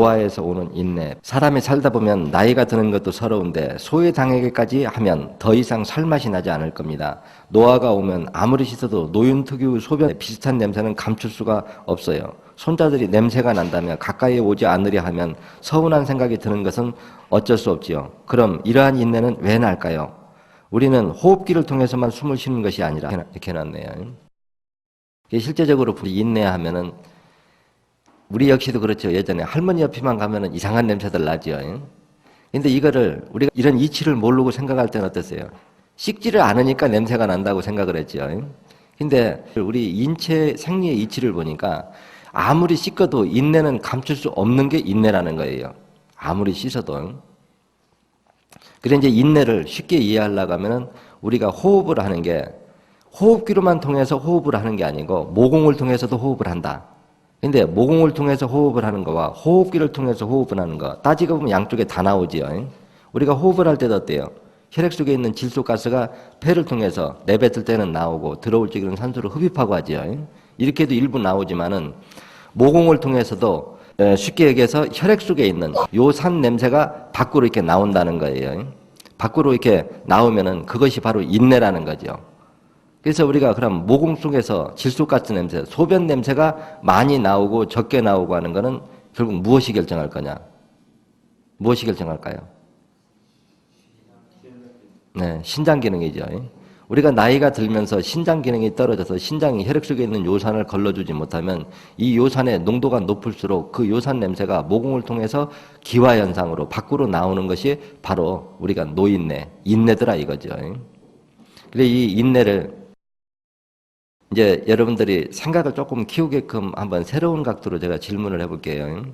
노화에서 오는 인내. 사람이 살다 보면 나이가 드는 것도 서러운데 소외당하기까지 하면 더 이상 살맛이 나지 않을 겁니다. 노화가 오면 아무리 씻어도 노인 특유 소변에 비슷한 냄새는 감출 수가 없어요. 손자들이 냄새가 난다며 가까이 오지 않으려 하면 서운한 생각이 드는 것은 어쩔 수 없지요. 그럼 이러한 인내는 왜 날까요? 우리는 호흡기를 통해서만 숨을 쉬는 것이 아니라 이렇게 해놨네요. 실제적으로 인내하면은 우리 역시도 그렇죠. 예전에 할머니 옆에만 가면은 이상한 냄새들 나죠. 근데 이거를 우리가 이런 이치를 모르고 생각할 때는 어땠어요? 씻지를 않으니까 냄새가 난다고 생각을 했죠. 근데 우리 인체 생리의 이치를 보니까 아무리 씻어도 인내는 감출 수 없는 게 인내라는 거예요. 아무리 씻어도. 그래 이제 인내를 쉽게 이해하려고 하면은 우리가 호흡을 하는 게 호흡기로만 통해서 호흡을 하는 게 아니고 모공을 통해서도 호흡을 한다. 근데 모공을 통해서 호흡을 하는 거와 호흡기를 통해서 호흡을 하는 거 따지고 보면 양쪽에 다 나오지요. 우리가 호흡을 할 때도 어때요? 혈액 속에 있는 질소가스가 폐를 통해서 내뱉을 때는 나오고 들어올 적에는 산소를 흡입하고 하지요. 이렇게도 일부 나오지만은 모공을 통해서도 쉽게 얘기해서 혈액 속에 있는 요산 냄새가 밖으로 이렇게 나온다는 거예요. 밖으로 이렇게 나오면은 그것이 바로 인내라는 거죠. 그래서 우리가 그럼 모공 속에서 질소가스 냄새, 소변 냄새가 많이 나오고 적게 나오고 하는 거는 결국 무엇이 결정할 거냐? 무엇이 결정할까요? 네, 신장 기능이죠. 우리가 나이가 들면서 신장 기능이 떨어져서 신장이 혈액 속에 있는 요산을 걸러주지 못하면 이 요산의 농도가 높을수록 그 요산 냄새가 모공을 통해서 기화현상으로 밖으로 나오는 것이 바로 우리가 노인내, 인내더라 이거죠. 그래 이 인내를 이제 여러분들이 생각을 조금 키우게끔 한번 새로운 각도로 제가 질문을 해볼게요.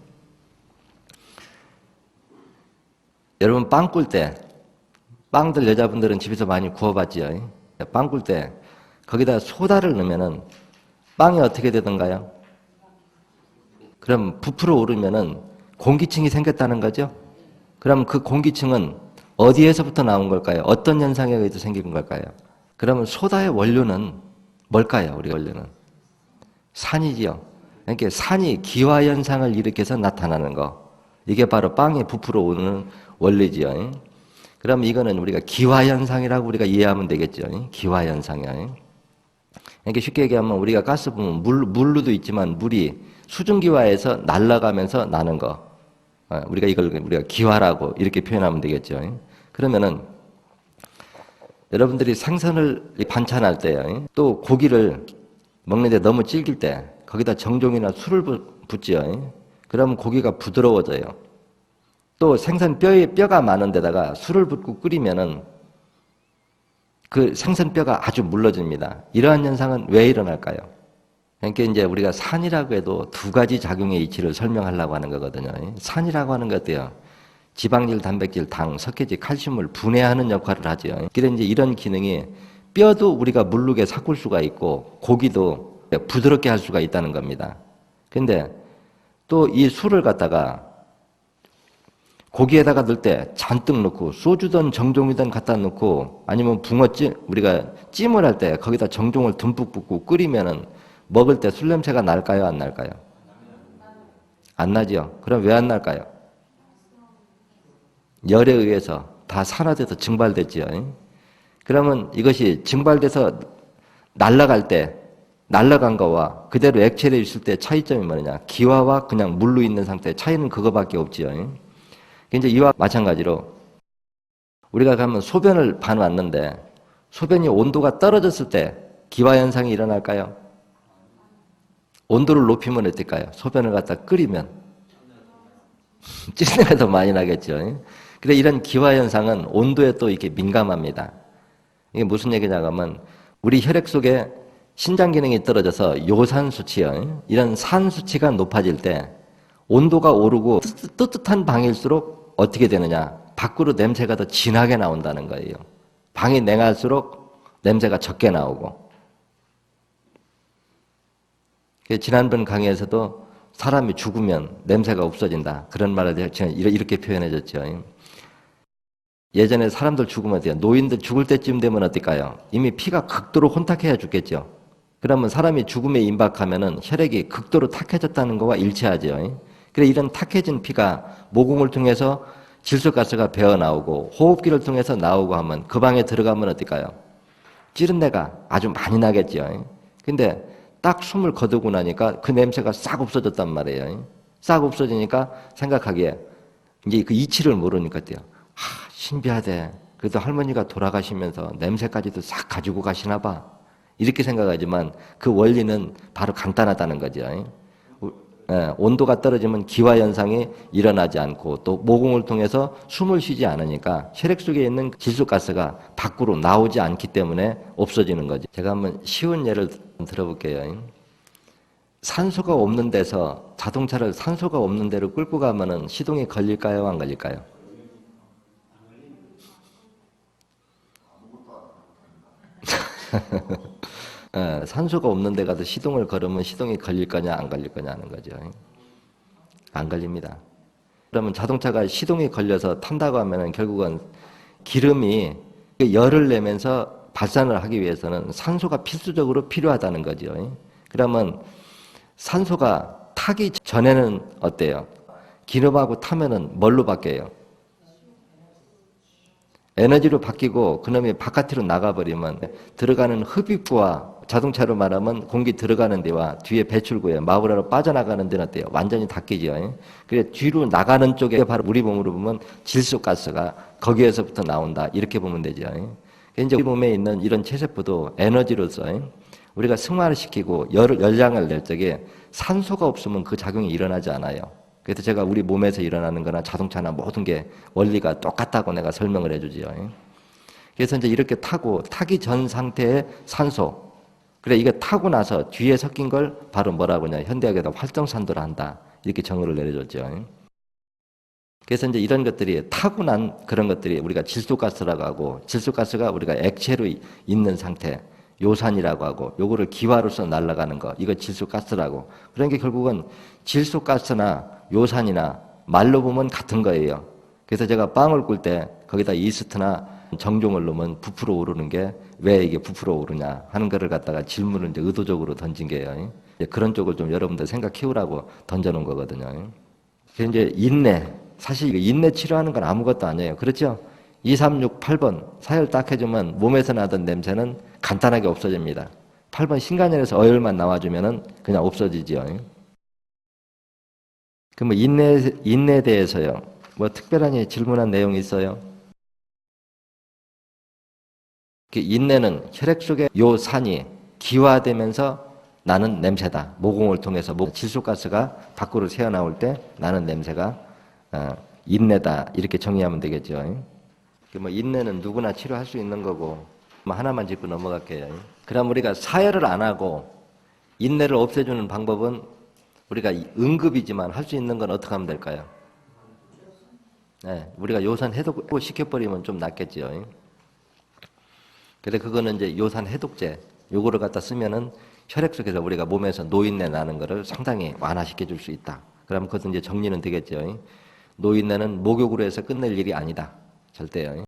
여러분 빵 꿀 때, 빵들 여자분들은 집에서 많이 구워봤지요. 빵 꿀 때 거기다 소다를 넣으면은 빵이 어떻게 되던가요? 그럼 부풀어 오르면은 공기층이 생겼다는 거죠? 그럼 그 공기층은 어디에서부터 나온 걸까요? 어떤 현상에 의해서 생긴 걸까요? 그러면 소다의 원료는 뭘까요? 우리 원료는 산이지요. 그러니까 산이 기화 현상을 일으켜서 나타나는 거. 이게 바로 빵에 부풀어 오는 원리지요. 그럼 이거는 우리가 기화 현상이라고 우리가 이해하면 되겠죠. 기화 현상이요. 그러니까 쉽게 얘기하면 우리가 가스 보면 물로도 있지만 물이 수증기화에서 날아가면서 나는 거. 우리가 이걸 우리가 기화라고 이렇게 표현하면 되겠죠. 그러면은 여러분들이 생선을 반찬할 때 또 고기를 먹는데 너무 질길 때 거기다 정종이나 술을 붓지요. 그러면 고기가 부드러워져요. 또 생선 뼈가 많은 데다가 술을 붓고 끓이면은 그 생선 뼈가 아주 물러집니다. 이러한 현상은 왜 일어날까요? 그러니까 이제 우리가 산이라고 해도 두 가지 작용의 이치를 설명하려고 하는 거거든요. 산이라고 하는 것 어때요? 지방질, 단백질, 당, 석회질, 칼슘을 분해하는 역할을 하죠. 그래서 이제 이런 기능이 뼈도 우리가 물르게 삭을 수가 있고 고기도 부드럽게 할 수가 있다는 겁니다. 근데 또 이 술을 갖다가 고기에다가 넣을 때 잔뜩 넣고 소주든 정종이든 갖다 넣고 아니면 붕어찜 우리가 찜을 할 때 거기다 정종을 듬뿍 붓고 끓이면은 먹을 때 술 냄새가 날까요? 안 날까요? 안 나죠. 그럼 왜 안 날까요? 열에 의해서 다 산화돼서 증발됐지요. 그러면 이것이 증발돼서 날아갈 때 날아간 거와 그대로 액체로 있을 때 차이점이 뭐냐? 기화와 그냥 물로 있는 상태의 차이는 그거밖에 없지요. 이제 이와 마찬가지로 우리가 가면 소변을 봐놨는데 소변이 온도가 떨어졌을 때 기화 현상이 일어날까요? 온도를 높이면 어떨까요? 소변을 갖다 끓이면 찌스내가 더 많이 나겠죠. 그래 이런 기화 현상은 온도에 또 이렇게 민감합니다. 이게 무슨 얘기냐 하면 우리 혈액 속에 신장 기능이 떨어져서 요산 수치요. 이런 산 수치가 높아질 때 온도가 오르고 뜨뜻한 방일수록 어떻게 되느냐? 밖으로 냄새가 더 진하게 나온다는 거예요. 방이 냉할수록 냄새가 적게 나오고. 지난번 강의에서도 사람이 죽으면 냄새가 없어진다. 그런 말을 제가 이렇게 표현해 줬죠. 예전에 사람들 죽으면 어때요? 노인들 죽을 때쯤 되면 어떨까요? 이미 피가 극도로 혼탁해야 죽겠죠. 그러면 사람이 죽음에 임박하면은 혈액이 극도로 탁해졌다는 거와 일치하죠. 그래 이런 탁해진 피가 모공을 통해서 질소가스가 배어 나오고 호흡기를 통해서 나오고 하면 그 방에 들어가면 어떨까요? 찌른 내가 아주 많이 나겠죠. 근데 딱 숨을 거두고 나니까 그 냄새가 싹 없어졌단 말이에요. 싹 없어지니까 생각하기에 이제 그 이치를 모르니까 돼요. 신비하대. 그래도 할머니가 돌아가시면서 냄새까지도 싹 가지고 가시나 봐. 이렇게 생각하지만 그 원리는 바로 간단하다는 거죠. 온도가 떨어지면 기화 현상이 일어나지 않고 또 모공을 통해서 숨을 쉬지 않으니까 혈액 속에 있는 질소가스가 밖으로 나오지 않기 때문에 없어지는 거죠. 제가 한번 쉬운 예를 들어볼게요. 산소가 없는 데서 자동차를 산소가 없는 데로 끌고 가면은 시동이 걸릴까요? 안 걸릴까요? 산소가 없는 데 가서 시동을 걸으면 시동이 걸릴 거냐 안 걸릴 거냐 하는 거죠. 안 걸립니다. 그러면 자동차가 시동이 걸려서 탄다고 하면 결국은 기름이 열을 내면서 발산을 하기 위해서는 산소가 필수적으로 필요하다는 거죠. 그러면 산소가 타기 전에는 어때요? 기름하고 타면은 뭘로 바뀌어요? 에너지로 바뀌고 그놈이 바깥으로 나가버리면 들어가는 흡입구와 자동차로 말하면 공기 들어가는 데와 뒤에 배출구에 마블화로 빠져나가는 데는 어때요? 완전히 바뀌죠. 그래 뒤로 나가는 쪽에 바로 우리 몸으로 보면 질소가스가 거기에서부터 나온다 이렇게 보면 되죠. 이제 우리 몸에 있는 이런 체세포도 에너지로서 우리가 승화를 시키고 열량을 낼 적에 산소가 없으면 그 작용이 일어나지 않아요. 그래서 제가 우리 몸에서 일어나는 거나 자동차나 모든 게 원리가 똑같다고 내가 설명을 해주지요. 그래서 이제 이렇게 타기 전 상태의 산소. 그래, 이게 타고 나서 뒤에 섞인 걸 바로 뭐라고 하냐. 현대학에다 활성산도라 한다. 이렇게 정의를 내려줬죠. 그래서 이제 이런 것들이 타고 난 그런 것들이 우리가 질소가스라고 하고, 질소가스가 우리가 액체로 있는 상태, 요산이라고 하고, 요거를 기화로서 날아가는 거, 이거 질소가스라고. 그런 게 결국은 질소가스나 요산이나 말로 보면 같은 거예요. 그래서 제가 빵을 꿀 때 거기다 이스트나 정종을 넣으면 부풀어 오르는 게 왜 이게 부풀어 오르냐 하는 거를 갖다가 질문을 이제 의도적으로 던진 게요. 그런 쪽을 좀 여러분들 생각해오라고 던져놓은 거거든요. 그래서 이제 인내. 사실 인내 치료하는 건 아무것도 아니에요. 그렇죠? 2, 3, 6, 8번 사열 딱 해주면 몸에서 나던 냄새는 간단하게 없어집니다. 8번 신간열에서 어혈만 나와주면은 그냥 없어지죠. 그 뭐 인내에 대해서요. 뭐 특별한 질문한 내용이 있어요? 인내는 혈액 속의 요 산이 기화되면서 나는 냄새다. 모공을 통해서 질소가스가 밖으로 새어나올 때 나는 냄새가 인내다. 이렇게 정의하면 되겠죠. 뭐 인내는 누구나 치료할 수 있는 거고 뭐 하나만 짚고 넘어갈게요. 그럼 우리가 사열을 안 하고 인내를 없애주는 방법은 우리가 응급이지만 할 수 있는 건 어떻게 하면 될까요? 네, 우리가 요산 해독 시켜버리면 좀 낫겠죠. 근데 그거는 이제 요산 해독제, 요거를 갖다 쓰면은 혈액 속에서 우리가 몸에서 노인내 나는 거를 상당히 완화시켜 줄 수 있다. 그러면 그것은 이제 정리는 되겠죠. 노인내는 목욕으로 해서 끝낼 일이 아니다. 절대요.